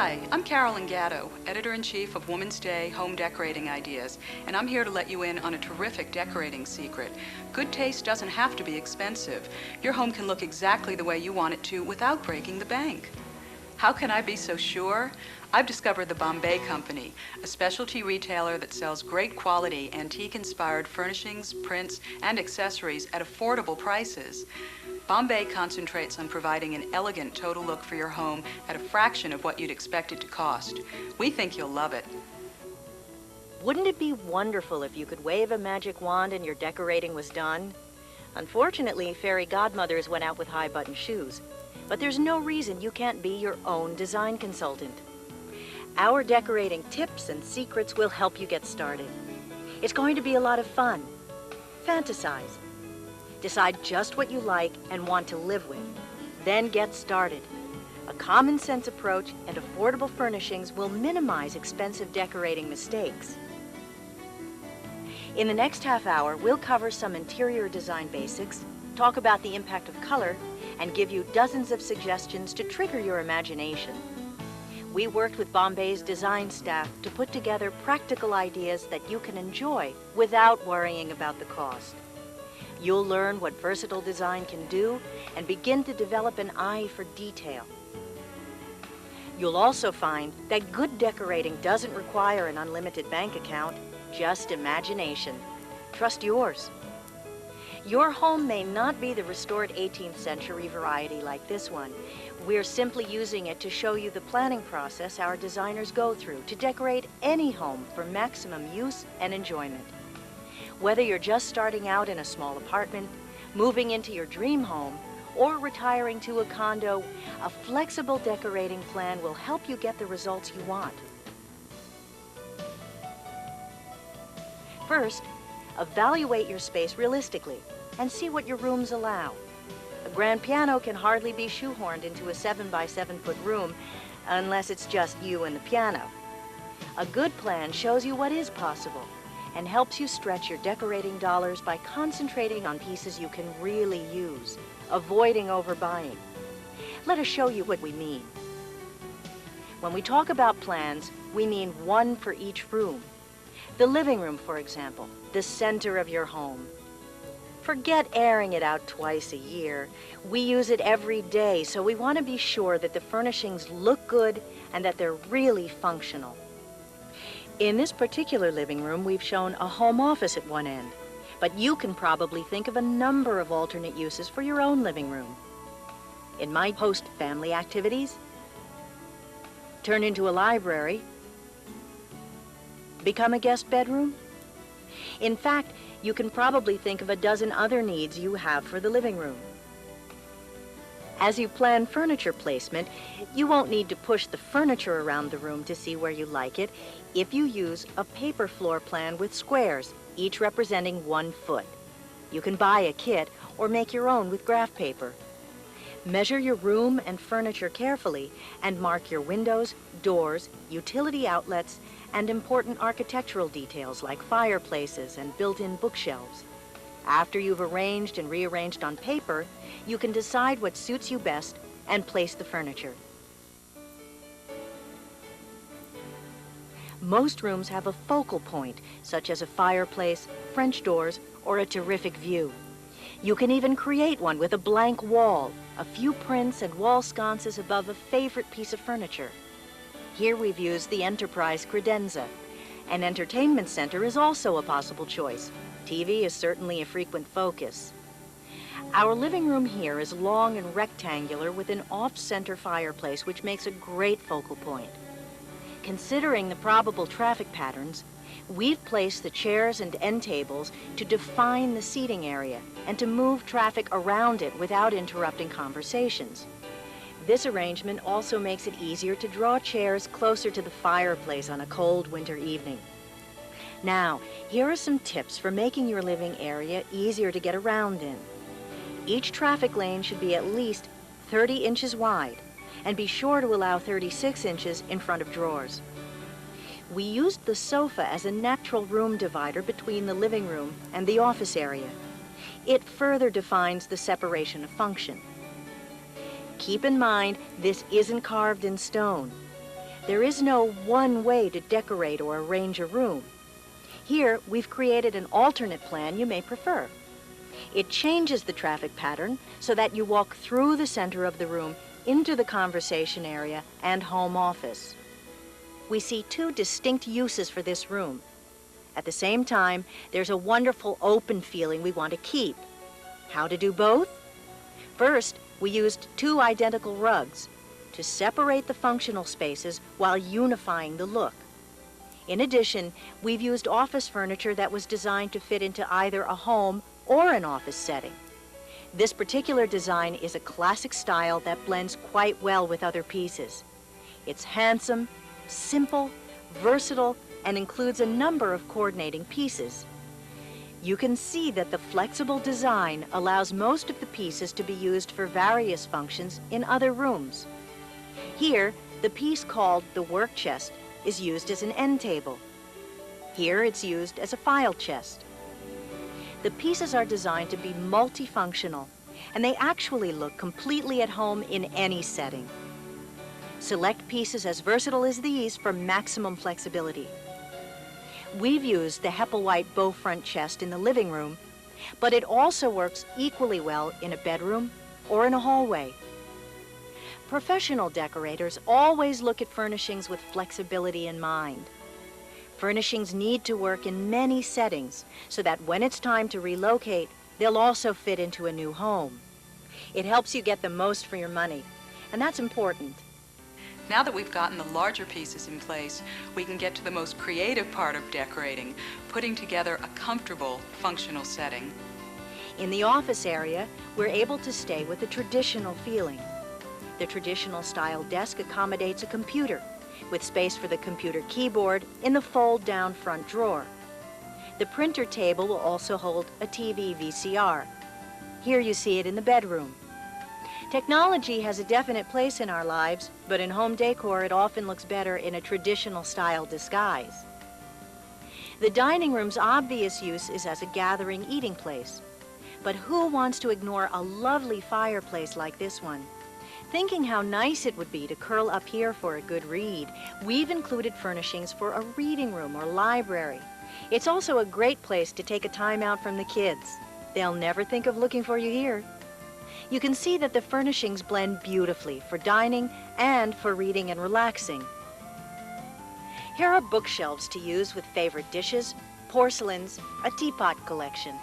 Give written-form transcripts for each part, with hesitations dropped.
Hi, I'm Carolyn Gatto, Editor-in-Chief of Woman's Day Home Decorating Ideas, and I'm here to let you in on a terrific decorating secret. Good taste doesn't have to be expensive. Your home can look exactly the way you want it to without breaking the bank. How can I be so sure? I've discovered the Bombay Company, a specialty retailer that sells great quality, antique-inspired furnishings, prints, and accessories at affordable prices. Bombay concentrates on providing an elegant total look for your home at a fraction of what you'd expect it to cost. We think you'll love it. Wouldn't it be wonderful if you could wave a magic wand and your decorating was done? Unfortunately, fairy godmothers went out with high-button shoes. But there's no reason you can't be your own design consultant. Our decorating tips and secrets will help you get started. It's going to be a lot of fun. Fantasize. Decide just what you like and want to live with. Then get started. A common sense approach and affordable furnishings will minimize expensive decorating mistakes. In the next half hour, we'll cover some interior design basics, talk about the impact of color, and give you dozens of suggestions to trigger your imagination. We worked with Bombay's design staff to put together practical ideas that you can enjoy without worrying about the cost. You'll learn what versatile design can do and begin to develop an eye for detail. You'll also find that good decorating doesn't require an unlimited bank account, just imagination. Trust yours. Your home may not be the restored 18th century variety like this one. We're simply using it to show you the planning process our designers go through to decorate any home for maximum use and enjoyment. Whether you're just starting out in a small apartment, moving into your dream home, or retiring to a condo, a flexible decorating plan will help you get the results you want. First, evaluate your space realistically and see what your rooms allow. A grand piano can hardly be shoehorned into a 7 by 7 foot room unless it's just you and the piano. A good plan shows you what is possible and helps you stretch your decorating dollars by concentrating on pieces you can really use, avoiding overbuying. Let us show you what we mean. When we talk about plans, we mean one for each room. The living room, for example, the center of your home. Forget airing it out twice a year. We use it every day, so we want to be sure that the furnishings look good and that they're really functional. In this particular living room, we've shown a home office at one end, but you can probably think of a number of alternate uses for your own living room. It might host family activities, turn into a library, become a guest bedroom. In fact, you can probably think of a dozen other needs you have for the living room. As you plan furniture placement, you won't need to push the furniture around the room to see where you like it if you use a paper floor plan with squares, each representing 1 foot. You can buy a kit or make your own with graph paper. Measure your room and furniture carefully and mark your windows, doors, utility outlets, and important architectural details like fireplaces and built-in bookshelves. After you've arranged and rearranged on paper, you can decide what suits you best and place the furniture. Most rooms have a focal point, such as a fireplace, French doors, or a terrific view. You can even create one with a blank wall, a few prints and wall sconces above a favorite piece of furniture. Here we've used the Enterprise credenza. An entertainment center is also a possible choice. TV is certainly a frequent focus. Our living room here is long and rectangular with an off-center fireplace, which makes a great focal point. Considering the probable traffic patterns, we've placed the chairs and end tables to define the seating area and to move traffic around it without interrupting conversations. This arrangement also makes it easier to draw chairs closer to the fireplace on a cold winter evening. Now, here are some tips for making your living area easier to get around in. Each traffic lane should be at least 30 inches wide, and be sure to allow 36 inches in front of drawers. We used the sofa as a natural room divider between the living room and the office area. It further defines the separation of function. Keep in mind, this isn't carved in stone. There is no one way to decorate or arrange a room. Here, we've created an alternate plan you may prefer. It changes the traffic pattern so that you walk through the center of the room into the conversation area and home office. We see two distinct uses for this room. At the same time, there's a wonderful open feeling we want to keep. How to do both? First, we used two identical rugs to separate the functional spaces while unifying the look. In addition, we've used office furniture that was designed to fit into either a home or an office setting. This particular design is a classic style that blends quite well with other pieces. It's handsome, simple, versatile, and includes a number of coordinating pieces. You can see that the flexible design allows most of the pieces to be used for various functions in other rooms. Here, the piece called the work chest is used as an end table. Here, it's used as a file chest. The pieces are designed to be multifunctional, and they actually look completely at home in any setting. Select pieces as versatile as these for maximum flexibility. We've used the Hepplewhite bow front chest in the living room, but it also works equally well in a bedroom or in a hallway. Professional decorators always look at furnishings with flexibility in mind. Furnishings need to work in many settings so that when it's time to relocate, they'll also fit into a new home. It helps you get the most for your money, and that's important. Now that we've gotten the larger pieces in place, we can get to the most creative part of decorating, putting together a comfortable, functional setting. In the office area, we're able to stay with a traditional feeling. The traditional style desk accommodates a computer, with space for the computer keyboard in the fold-down front drawer. The printer table will also hold a TV VCR. Here you see it in the bedroom. Technology has a definite place in our lives, but in home decor it often looks better in a traditional style disguise. The dining room's obvious use is as a gathering eating place. But who wants to ignore a lovely fireplace like this one? Thinking how nice it would be to curl up here for a good read, we've included furnishings for a reading room or library. It's also a great place to take a time out from the kids. They'll never think of looking for you here. You can see that the furnishings blend beautifully for dining and for reading and relaxing. Here are bookshelves to use with favorite dishes, porcelains, a teapot collection.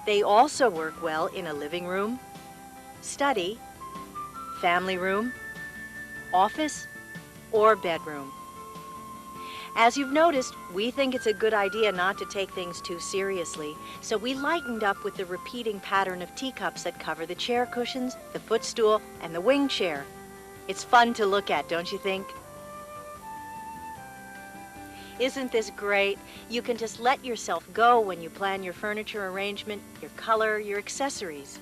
They also work well in a living room, study, family room, office, or bedroom. As you've noticed, we think it's a good idea not to take things too seriously, so we lightened up with the repeating pattern of teacups that cover the chair cushions, the footstool, and the wing chair. It's fun to look at, don't you think? Isn't this great? You can just let yourself go when you plan your furniture arrangement, your color, your accessories.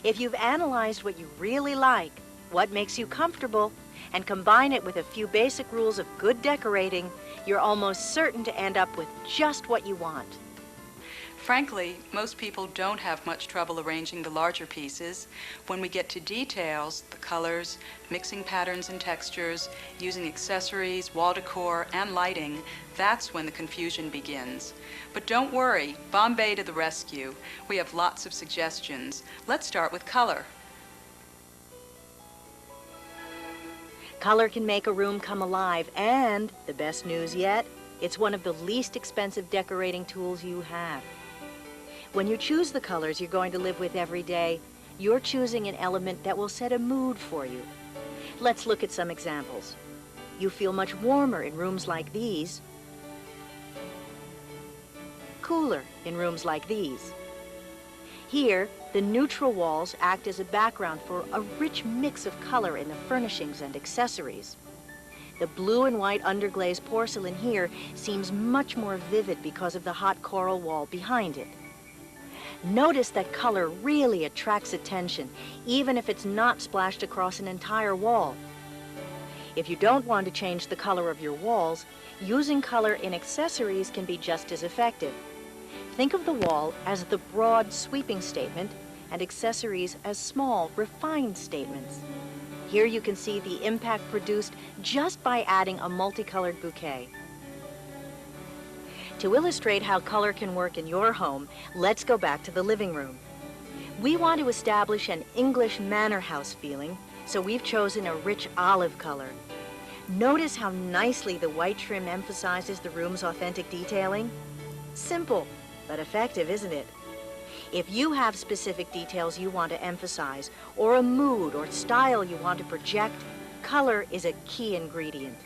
If you've analyzed what you really like, what makes you comfortable, and combine it with a few basic rules of good decorating, you're almost certain to end up with just what you want. Frankly, most people don't have much trouble arranging the larger pieces. When we get to details, the colors, mixing patterns and textures, using accessories, wall decor, and lighting, that's when the confusion begins. But don't worry, Bombay to the rescue. We have lots of suggestions. Let's start with color. Color can make a room come alive, and, the best news yet, it's one of the least expensive decorating tools you have. When you choose the colors you're going to live with every day, you're choosing an element that will set a mood for you. Let's look at some examples. You feel much warmer in rooms like these, cooler in rooms like these. Here, the neutral walls act as a background for a rich mix of color in the furnishings and accessories. The blue and white underglaze porcelain here seems much more vivid because of the hot coral wall behind it. Notice that color really attracts attention, even if it's not splashed across an entire wall. If you don't want to change the color of your walls, using color in accessories can be just as effective. Think of the wall as the broad, sweeping statement and accessories as small, refined statements. Here you can see the impact produced just by adding a multicolored bouquet. To illustrate how color can work in your home, let's go back to the living room. We want to establish an English manor house feeling, so we've chosen a rich olive color. Notice how nicely the white trim emphasizes the room's authentic detailing? Simple, but effective, isn't it? If you have specific details you want to emphasize, or a mood or style you want to project, color is a key ingredient.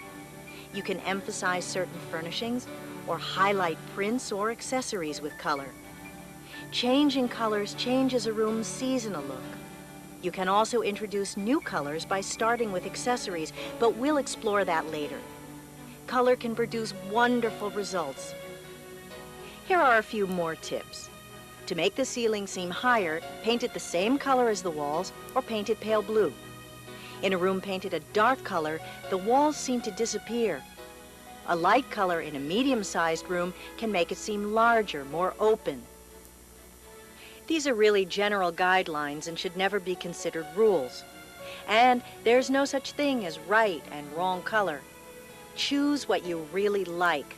You can emphasize certain furnishings or highlight prints or accessories with color. Changing colors changes a room's seasonal look. You can also introduce new colors by starting with accessories, but we'll explore that later. Color can produce wonderful results. Here are a few more tips. To make the ceiling seem higher, paint it the same color as the walls or paint it pale blue. In a room painted a dark color, the walls seem to disappear. A light color in a medium-sized room can make it seem larger, more open. These are really general guidelines and should never be considered rules. And there's no such thing as right and wrong color. Choose what you really like.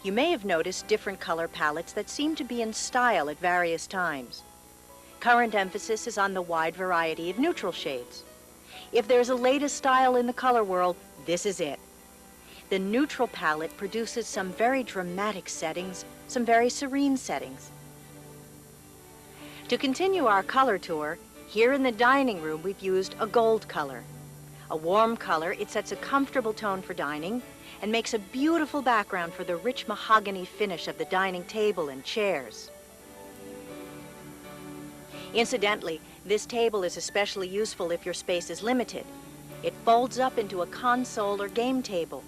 You may have noticed different color palettes that seem to be in style at various times. Current emphasis is on the wide variety of neutral shades. If there's a latest style in the color world, this is it. The neutral palette produces some very dramatic settings, some very serene settings. To continue our color tour, here in the dining room we've used a gold color. A warm color, it sets a comfortable tone for dining and makes a beautiful background for the rich mahogany finish of the dining table and chairs. Incidentally, this table is especially useful if your space is limited. It folds up into a console or game table.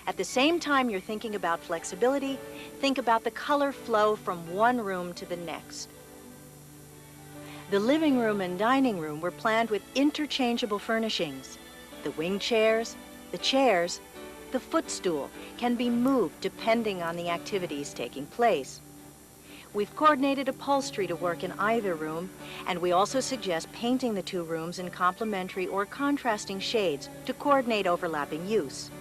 At the same time you're thinking about flexibility, think about the color flow from one room to the next. The living room and dining room were planned with interchangeable furnishings. The wing chairs, the footstool can be moved depending on the activities taking place. We've coordinated upholstery to work in either room, and we also suggest painting the two rooms in complementary or contrasting shades to coordinate overlapping use.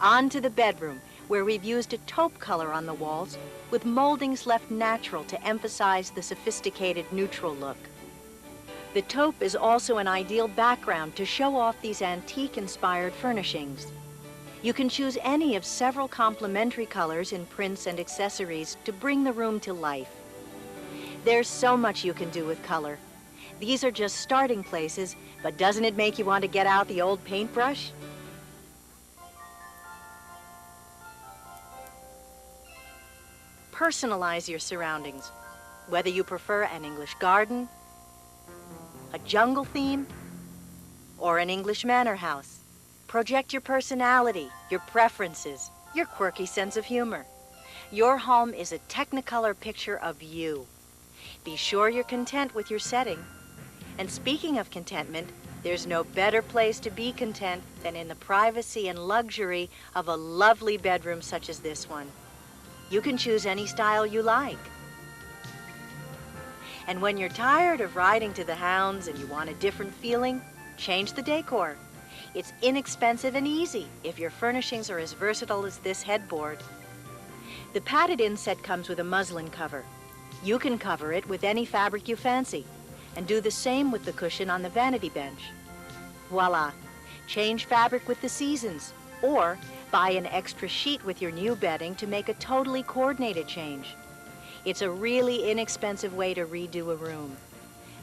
On to the bedroom, where we've used a taupe color on the walls with moldings left natural to emphasize the sophisticated neutral look. The taupe is also an ideal background to show off these antique-inspired furnishings. You can choose any of several complementary colors in prints and accessories to bring the room to life. There's so much you can do with color. These are just starting places, but doesn't it make you want to get out the old paintbrush? Personalize your surroundings, whether you prefer an English garden, a jungle theme, or an English manor house. Project your personality, your preferences, your quirky sense of humor. Your home is a Technicolor picture of you. Be sure you're content with your setting. And speaking of contentment, there's no better place to be content than in the privacy and luxury of a lovely bedroom such as this one. You can choose any style you like. And when you're tired of riding to the hounds and you want a different feeling, change the decor. It's inexpensive and easy if your furnishings are as versatile as this headboard. The padded inset comes with a muslin cover. You can cover it with any fabric you fancy, and do the same with the cushion on the vanity bench. Voila! Change fabric with the seasons, or buy an extra sheet with your new bedding to make a totally coordinated change. It's a really inexpensive way to redo a room.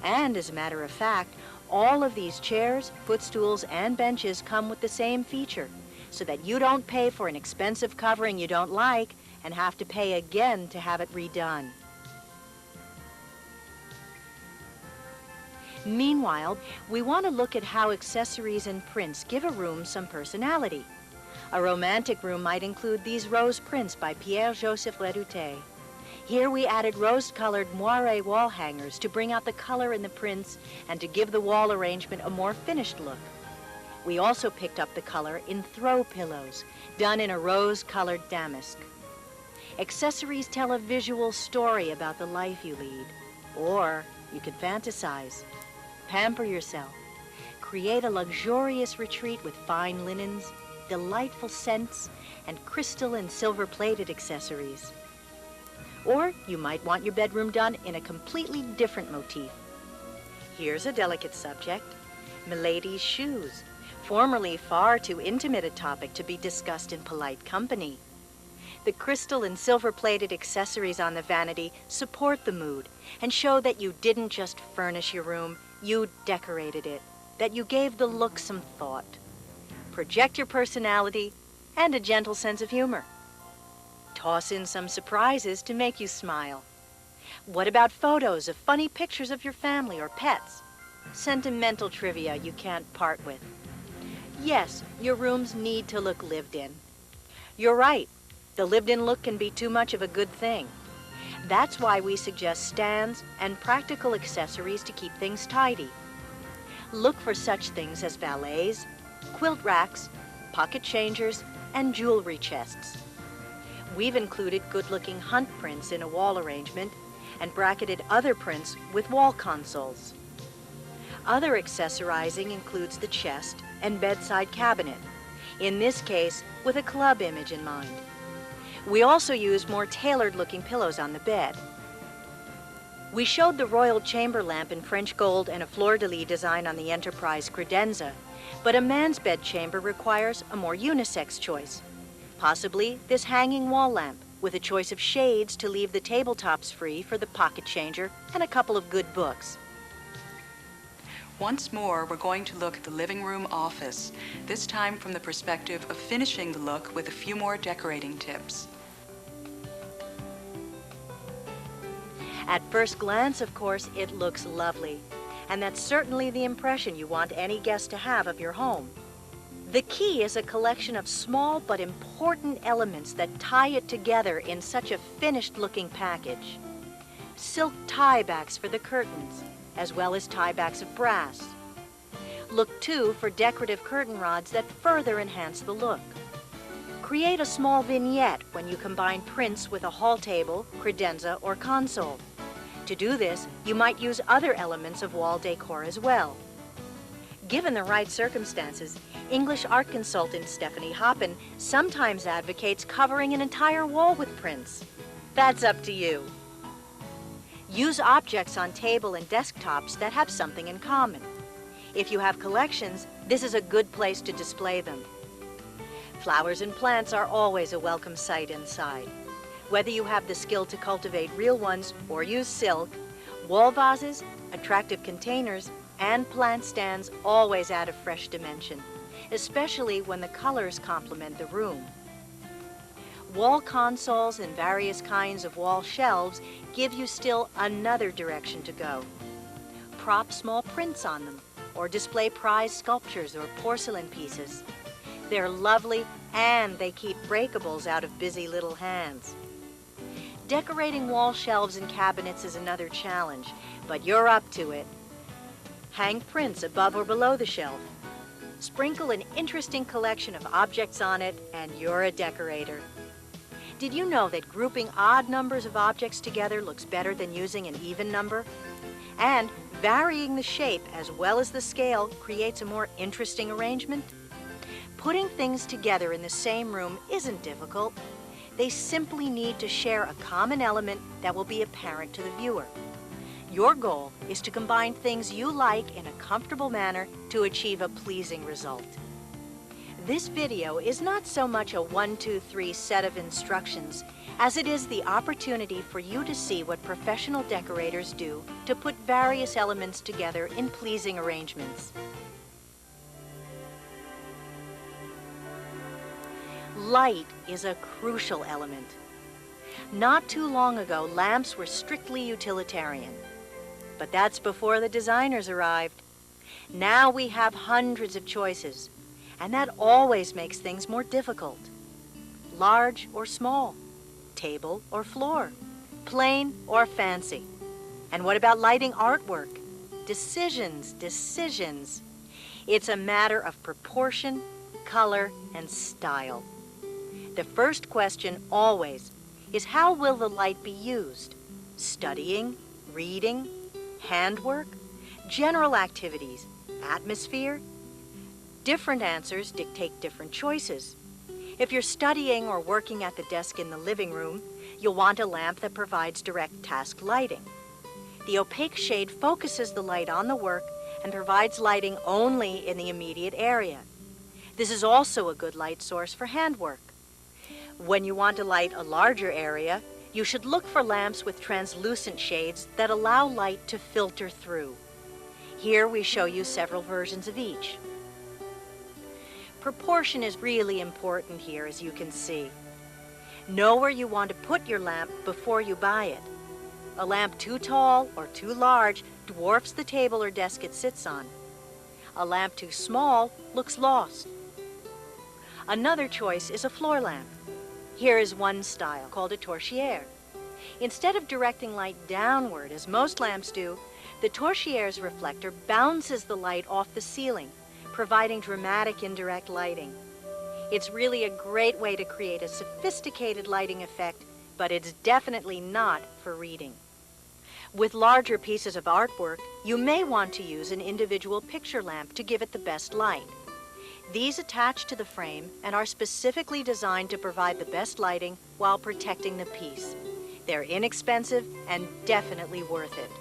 And as a matter of fact, all of these chairs, footstools, and benches come with the same feature, so that you don't pay for an expensive covering you don't like and have to pay again to have it redone. Meanwhile, we want to look at how accessories and prints give a room some personality. A romantic room might include these rose prints by Pierre-Joseph Redoute. Here we added rose-colored moire wall hangers to bring out the color in the prints and to give the wall arrangement a more finished look. We also picked up the color in throw pillows, done in a rose-colored damask. Accessories tell a visual story about the life you lead, or you can fantasize. Pamper yourself. Create a luxurious retreat with fine linens, delightful scents, and crystal and silver-plated accessories. Or you might want your bedroom done in a completely different motif. Here's a delicate subject: Milady's shoes, formerly far too intimate a topic to be discussed in polite company. The crystal and silver-plated accessories on the vanity support the mood and show that you didn't just furnish your room, you decorated it, that you gave the look some thought. Project your personality and a gentle sense of humor. Toss in some surprises to make you smile. What about photos of funny pictures of your family or pets? Sentimental trivia you can't part with. Yes, your rooms need to look lived in. You're right, the lived-in look can be too much of a good thing. That's why we suggest stands and practical accessories to keep things tidy. Look for such things as valets, quilt racks, pocket changers, and jewelry chests. We've included good-looking hunt prints in a wall arrangement and bracketed other prints with wall consoles. Other accessorizing includes the chest and bedside cabinet, in this case with a club image in mind. We also use more tailored-looking pillows on the bed. We showed the royal chamber lamp in French gold and a fleur-de-lis design on the Enterprise credenza, but a man's bed chamber requires a more unisex choice. Possibly this hanging wall lamp with a choice of shades to leave the tabletops free for the pocket changer and a couple of good books. Once more, we're going to look at the living room office, this time from the perspective of finishing the look with a few more decorating tips. At first glance, of course, it looks lovely, and that's certainly the impression you want any guest to have of your home. The key is a collection of small but important elements that tie it together in such a finished-looking package. Silk tie backs for the curtains, as well as tie backs of brass. Look, too, for decorative curtain rods that further enhance the look. Create a small vignette when you combine prints with a hall table, credenza, or console. To do this, you might use other elements of wall decor as well. Given the right circumstances, English art consultant Stephanie Hoppen sometimes advocates covering an entire wall with prints. That's up to you. Use objects on table and desktops that have something in common. If you have collections, this is a good place to display them. Flowers and plants are always a welcome sight inside. Whether you have the skill to cultivate real ones or use silk, wall vases, attractive containers, and plant stands always add a fresh dimension, especially when the colors complement the room. Wall consoles and various kinds of wall shelves give you still another direction to go. Prop small prints on them, or display prized sculptures or porcelain pieces. They're lovely, and they keep breakables out of busy little hands. Decorating wall shelves and cabinets is another challenge, but you're up to it. Hang prints above or below the shelf. Sprinkle an interesting collection of objects on it, and you're a decorator. Did you know that grouping odd numbers of objects together looks better than using an even number? And varying the shape as well as the scale creates a more interesting arrangement? Putting things together in the same room isn't difficult. They simply need to share a common element that will be apparent to the viewer. Your goal is to combine things you like in a comfortable manner to achieve a pleasing result. This video is not so much a 1, 2, 3 set of instructions as it is the opportunity for you to see what professional decorators do to put various elements together in pleasing arrangements. Light is a crucial element. Not too long ago, lamps were strictly utilitarian. But that's before the designers arrived. Now we have hundreds of choices, and that always makes things more difficult. Large or small, table or floor, plain or fancy. And what about lighting artwork? Decisions, decisions. It's a matter of proportion, color, and style. The first question always is, how will the light be used? Studying, reading, handwork? General activities, atmosphere. Different answers dictate different choices. If you're studying or working at the desk in the living room, you'll want a lamp that provides direct task lighting. The opaque shade focuses the light on the work and provides lighting only in the immediate area. This is also a good light source for handwork. When you want to light a larger area, you should look for lamps with translucent shades that allow light to filter through. Here we show you several versions of each. Proportion is really important here, as you can see. Know where you want to put your lamp before you buy it. A lamp too tall or too large dwarfs the table or desk it sits on. A lamp too small looks lost. Another choice is a floor lamp. Here is one style, called a torchère. Instead of directing light downward, as most lamps do, the torchère's reflector bounces the light off the ceiling, providing dramatic indirect lighting. It's really a great way to create a sophisticated lighting effect, but it's definitely not for reading. With larger pieces of artwork, you may want to use an individual picture lamp to give it the best light. These attach to the frame and are specifically designed to provide the best lighting while protecting the piece. They're inexpensive and definitely worth it.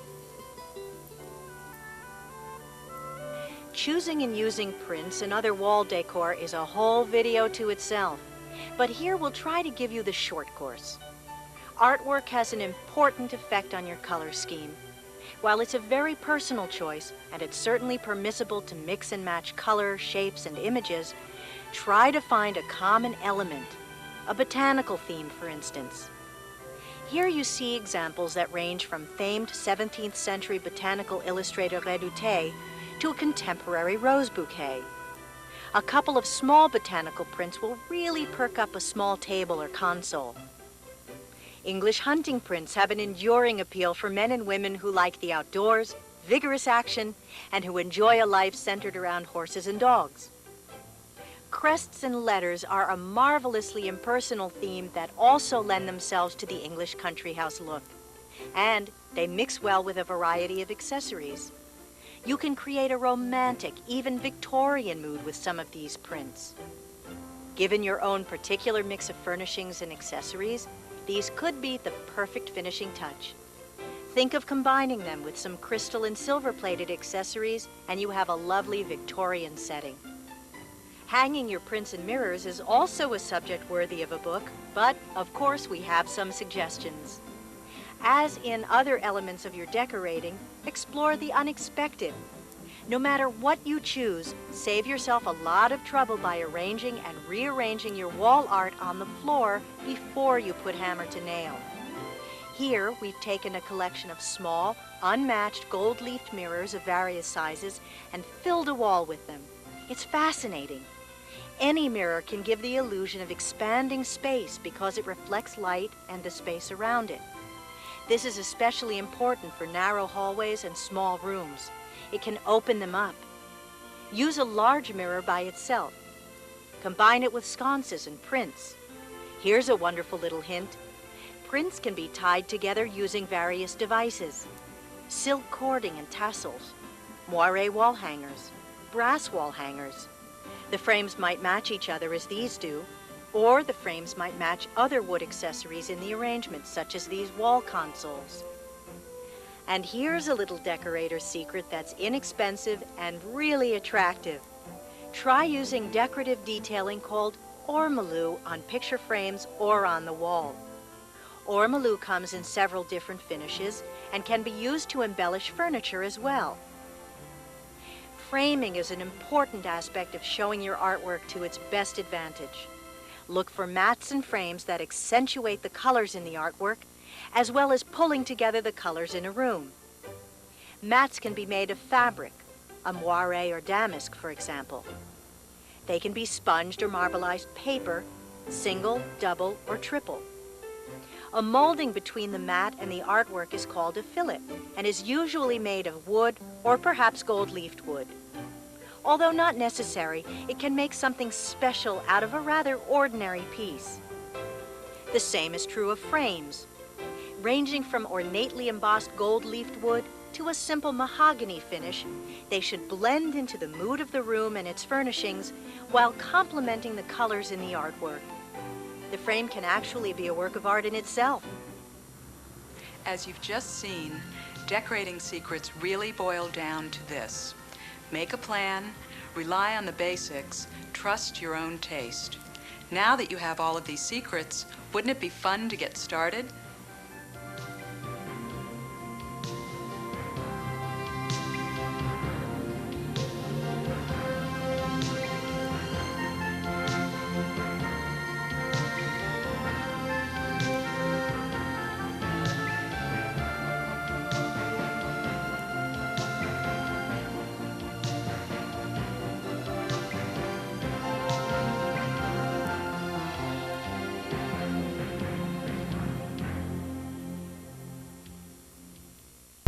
Choosing and using prints and other wall decor is a whole video to itself, but here we'll try to give you the short course. Artwork has an important effect on your color scheme. While it's a very personal choice, and it's certainly permissible to mix and match color, shapes, and images, try to find a common element, a botanical theme, for instance. Here you see examples that range from famed 17th century botanical illustrator Redoute to a contemporary rose bouquet. A couple of small botanical prints will really perk up a small table or console. English hunting prints have an enduring appeal for men and women who like the outdoors, vigorous action, and who enjoy a life centered around horses and dogs. Crests and letters are a marvelously impersonal theme that also lend themselves to the English country house look, and they mix well with a variety of accessories. You can create a romantic, even Victorian mood with some of these prints. Given your own particular mix of furnishings and accessories, these could be the perfect finishing touch. Think of combining them with some crystal and silver-plated accessories, and you have a lovely Victorian setting. Hanging your prints in mirrors is also a subject worthy of a book, but of course we have some suggestions. As in other elements of your decorating, explore the unexpected. No matter what you choose, save yourself a lot of trouble by arranging and rearranging your wall art on the floor before you put hammer to nail. Here, we've taken a collection of small, unmatched gold-leafed mirrors of various sizes and filled a wall with them. It's fascinating. Any mirror can give the illusion of expanding space because it reflects light and the space around it. This is especially important for narrow hallways and small rooms. It can open them up. Use a large mirror by itself. Combine it with sconces and prints. Here's a wonderful little hint. Prints can be tied together using various devices. Silk cording and tassels, moire wall hangers, brass wall hangers. The frames might match each other as these do, or the frames might match other wood accessories in the arrangement, such as these wall consoles. And here's a little decorator's secret that's inexpensive and really attractive. Try using decorative detailing called ormolu on picture frames or on the wall. Ormolu comes in several different finishes and can be used to embellish furniture as well. Framing is an important aspect of showing your artwork to its best advantage. Look for mats and frames that accentuate the colors in the artwork, as well as pulling together the colors in a room. Mats can be made of fabric, a moire or damask, for example. They can be sponged or marbleized paper, single, double, or triple. A molding between the mat and the artwork is called a fillet and is usually made of wood or perhaps gold-leafed wood. Although not necessary, it can make something special out of a rather ordinary piece. The same is true of frames. Ranging from ornately embossed gold-leafed wood to a simple mahogany finish, they should blend into the mood of the room and its furnishings while complementing the colors in the artwork. The frame can actually be a work of art in itself. As you've just seen, decorating secrets really boil down to this. Make a plan, rely on the basics, trust your own taste. Now that you have all of these secrets, wouldn't it be fun to get started?